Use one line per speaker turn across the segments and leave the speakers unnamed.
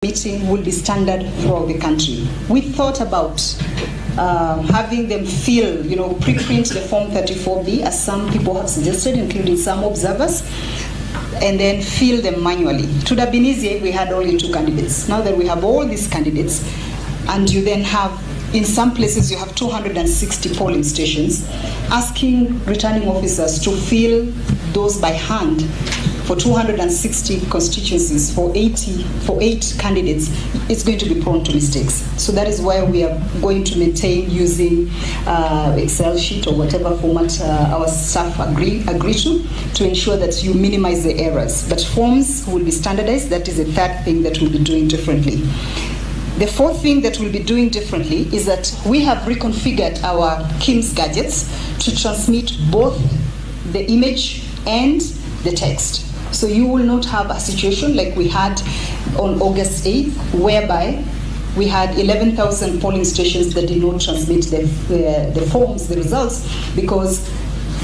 meeting will be standard throughout the country. We thought about having them pre-print the Form 34B, as some people have suggested, including some observers, and then fill them manually. It would have been easier if we had only 2 candidates. Now that we have all these candidates, and you then have, in some places, you have 260 polling stations, asking returning officers to fill those by hand for 260 constituencies for 8 candidates, it's going to be prone to mistakes. So that is why we are going to maintain using Excel sheet or whatever format our staff agree to ensure that you minimize the errors. But forms will be standardized. That is the third thing that we'll be doing differently. The fourth thing that we'll be doing differently is that we have reconfigured our KIMS gadgets to transmit both the image and the text. So you will not have a situation like we had on August 8th, whereby we had 11,000 polling stations that did not transmit the forms, the results, because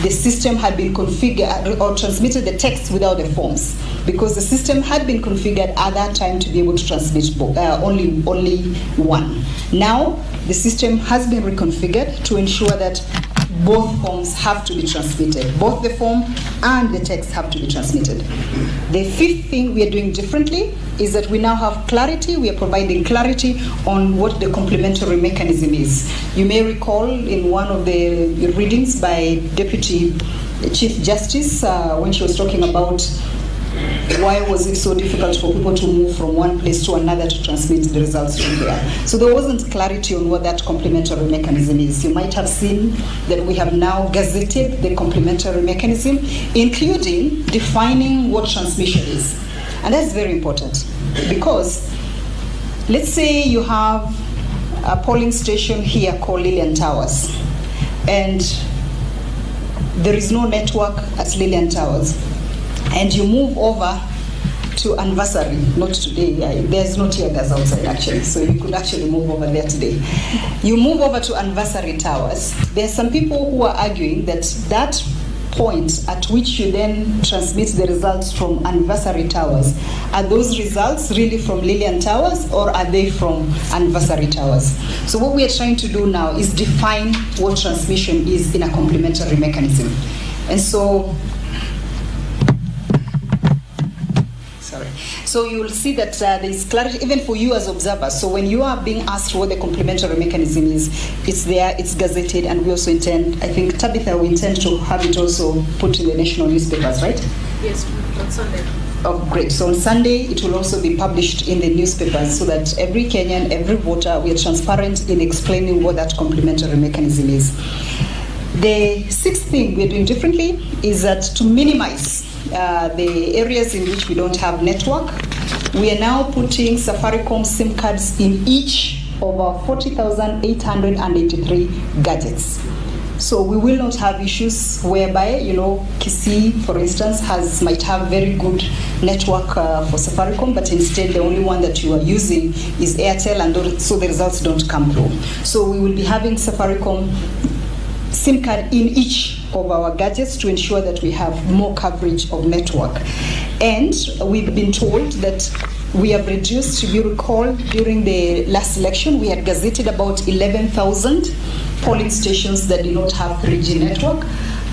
the system had been configured or transmitted the text without the forms, because the system had been configured at that time to be able to transmit only one. Now, the system has been reconfigured to ensure that both forms have to be transmitted. Both the form and the text have to be transmitted. The fifth thing we are doing differently is that we now have clarity. We are providing clarity on what the complementary mechanism is. You may recall in one of the readings by Deputy Chief Justice when she was talking about why was it so difficult for people to move from one place to another to transmit the results from there. So there wasn't clarity on what that complementary mechanism is. You might have seen that we have now gazetted the complementary mechanism, including defining what transmission is. And that's very important, because let's say you have a polling station here called Lillian Towers, and there is no network at Lillian Towers, and you move over to Anniversary, not today, there's no tear gas outside actually, so you could actually move over there today. You move over to Anniversary Towers. There are some people who are arguing that that point at which you then transmit the results from Anniversary Towers, are those results really from Lillian Towers, or are they from Anniversary Towers? So what we are trying to do now is define what transmission is in a complementary mechanism. And so you will see that there is clarity even for you as observers. So when you are being asked what the complementary mechanism is, it's there, it's gazetted, and we also intend, I think, Tabitha, we intend to have it also put in the national newspapers, right?
Yes, on Sunday.
Oh, great. So on Sunday, it will also be published in the newspapers so that every Kenyan, every voter, we are transparent in explaining what that complementary mechanism is. The sixth thing we're doing differently is that to minimize the areas in which we don't have network, we are now putting Safaricom SIM cards in each of our 40,883 gadgets. So we will not have issues whereby, Kisii, for instance, might have very good network for Safaricom, but instead the only one that you are using is Airtel, and so the results don't come through. So we will be having Safaricom SIM card in each of our gadgets to ensure that we have more coverage of network. And we've been told that we have reduced, if you recall, during the last election, we had gazetted about 11,000 polling stations that did not have 3G network.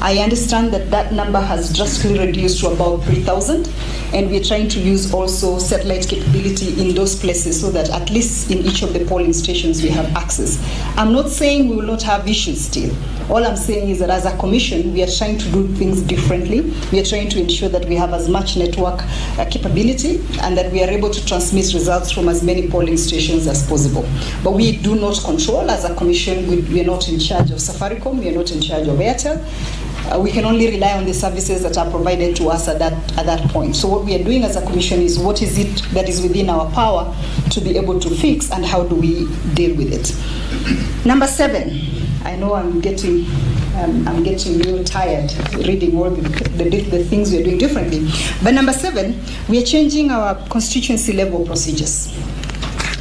I understand that that number has drastically reduced to about 3,000, and we're trying to use also satellite capability in those places so that at least in each of the polling stations we have access. I'm not saying we will not have issues still. All I'm saying is that as a commission, we are trying to do things differently. We are trying to ensure that we have as much network capability and that we are able to transmit results from as many polling stations as possible. But we do not control, as a commission, we are not in charge of Safaricom, we are not in charge of Airtel. We can only rely on the services that are provided to us at that point. So what we are doing as a commission is what is it that is within our power to be able to fix, and how do we deal with it. Number 7, I know I'm getting real tired reading all the things we are doing differently. But number 7, we are changing our constituency level procedures,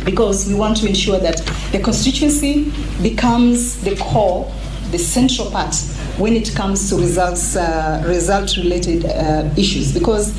because we want to ensure that the constituency becomes the core, the central part when it comes to result-related issues. Because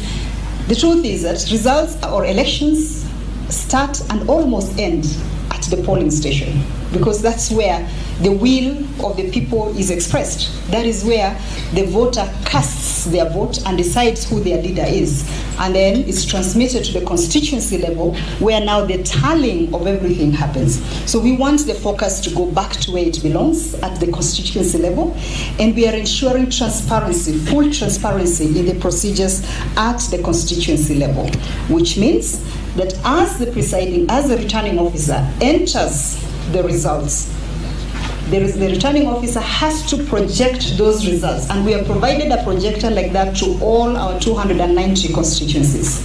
the truth is that results or elections start and almost end at the polling station, because that's where the will of the people is expressed. That is where the voter casts their vote and decides who their leader is. And then it's transmitted to the constituency level, where now the tallying of everything happens. So we want the focus to go back to where it belongs, at the constituency level, and we are ensuring transparency, full transparency in the procedures at the constituency level, which means that as the returning officer enters the results, the returning officer has to project those results, and we have provided a projector like that to all our 290 constituencies.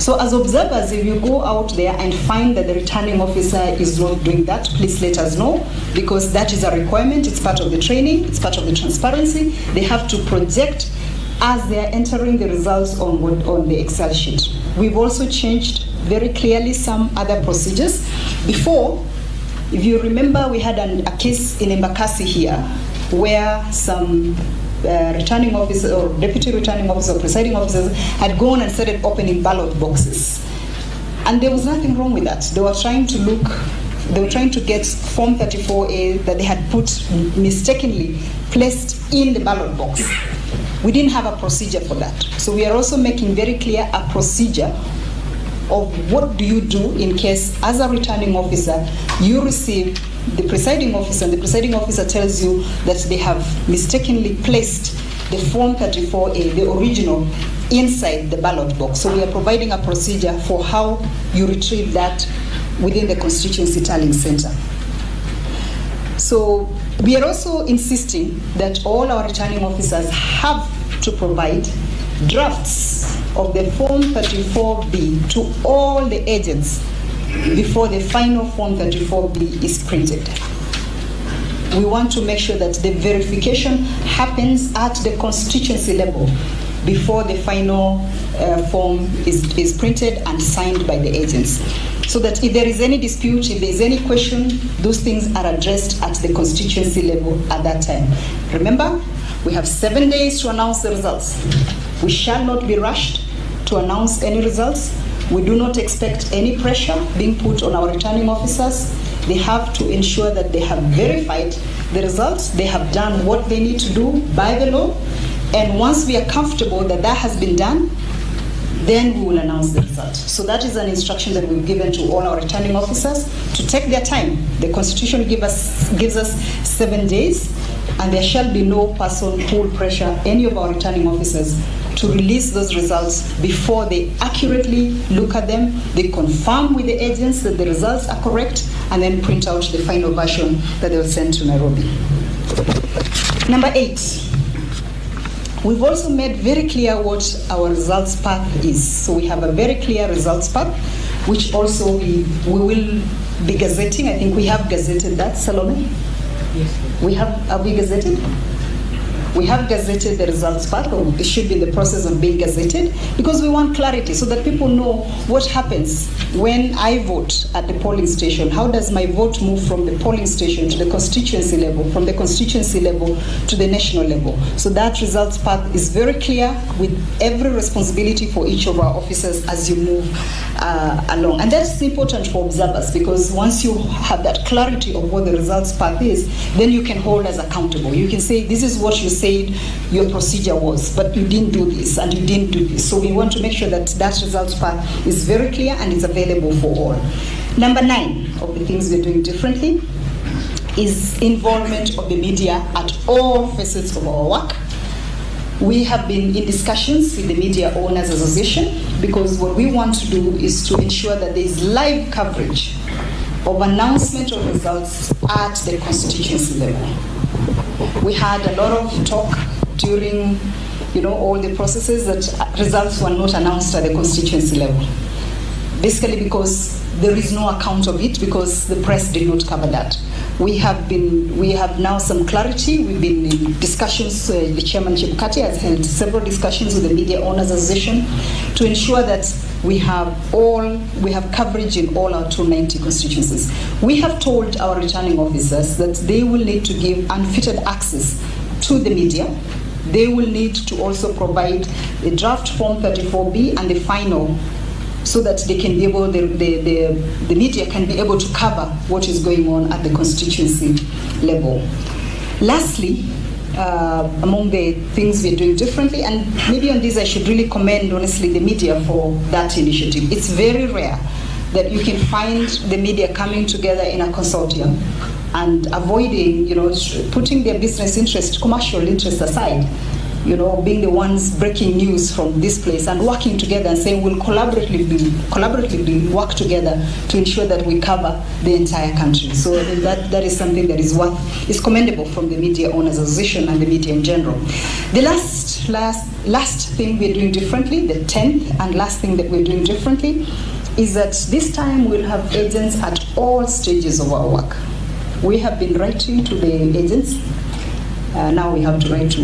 So as observers, if you go out there and find that the returning officer is not doing that, please let us know, because that is a requirement. It's part of the training, it's part of the transparency. They have to project as they are entering the results on the Excel sheet. We've also changed very clearly some other procedures. Before, if you remember, we had a case in Embakasi here where some returning officer or deputy returning officer or presiding officers had gone and started opening ballot boxes. And there was nothing wrong with that. They were trying to get Form 34A that they had put mistakenly placed in the ballot box. We didn't have a procedure for that. So we are also making very clear a procedure of what do you do in case, as a returning officer, you receive the presiding officer, and the presiding officer tells you that they have mistakenly placed the Form 34A, the original, inside the ballot box. So we are providing a procedure for how you retrieve that within the constituency tallying center. So we are also insisting that all our returning officers have to provide drafts of the Form 34B to all the agents before the final Form 34B is printed. We want to make sure that the verification happens at the constituency level before the final form is printed and signed by the agents. So that if there is any dispute, if there is any question, those things are addressed at the constituency level at that time. Remember, we have 7 days to announce the results. We shall not be rushed to announce any results. We do not expect any pressure being put on our returning officers. They have to ensure that they have verified the results, they have done what they need to do by the law, and once we are comfortable that that has been done, then we will announce the results. So that is an instruction that we've given to all our returning officers to take their time. The Constitution gives us 7 days, and there shall be no person who will pressure any of our returning officers to release those results before they accurately look at them, they confirm with the agents that the results are correct, and then print out the final version that they will send to Nairobi. Number 8. We've also made very clear what our results path is. So we have a very clear results path, which also we will be gazetting. I think we have gazetted that, Salome? Yes. Have we gazetted? We have gazetted the results path, or it should be in the process of being gazetted, because we want clarity so that people know what happens when I vote at the polling station. How does my vote move from the polling station to the constituency level, from the constituency level to the national level? So that results path is very clear, with every responsibility for each of our officers as you move along. And that's important for observers, because once you have that clarity of what the results path is, then you can hold us accountable. You can say, this is what you said your procedure was, but you didn't do this and you didn't do this. So we want to make sure that that results path is very clear and is available for all. Number 9 of the things we're doing differently is involvement of the media at all facets of our work. We have been in discussions with the Media Owners Association, because what we want to do is to ensure that there is live coverage of announcement of results at the constituency level. We had a lot of talk during, all the processes that results were not announced at the constituency level. Basically because there is no account of it, because the press did not cover that. We have now some clarity. We've been in discussions, the Chairman Chebukati has held several discussions with the Media Owners Association to ensure that we have coverage in all our 290 constituencies. We have told our returning officers that they will need to give unfettered access to the media. They will need to also provide the draft Form 34B and the final so that they can be able, the media can be able to cover what is going on at the constituency level. Lastly, among the things we're doing differently, and maybe on this I should really commend, honestly, the media for that initiative. It's very rare that you can find the media coming together in a consortium and avoiding, putting their business interest, commercial interest aside, being the ones breaking news from this place and working together and saying we'll collaboratively work together to ensure that we cover the entire country. So that is something that is commendable from the Media Owners Association and the media in general. The last thing we're doing differently, the 10th and last thing that we're doing differently, is that this time we'll have agents at all stages of our work. We have been writing to the agents. Now we have to write to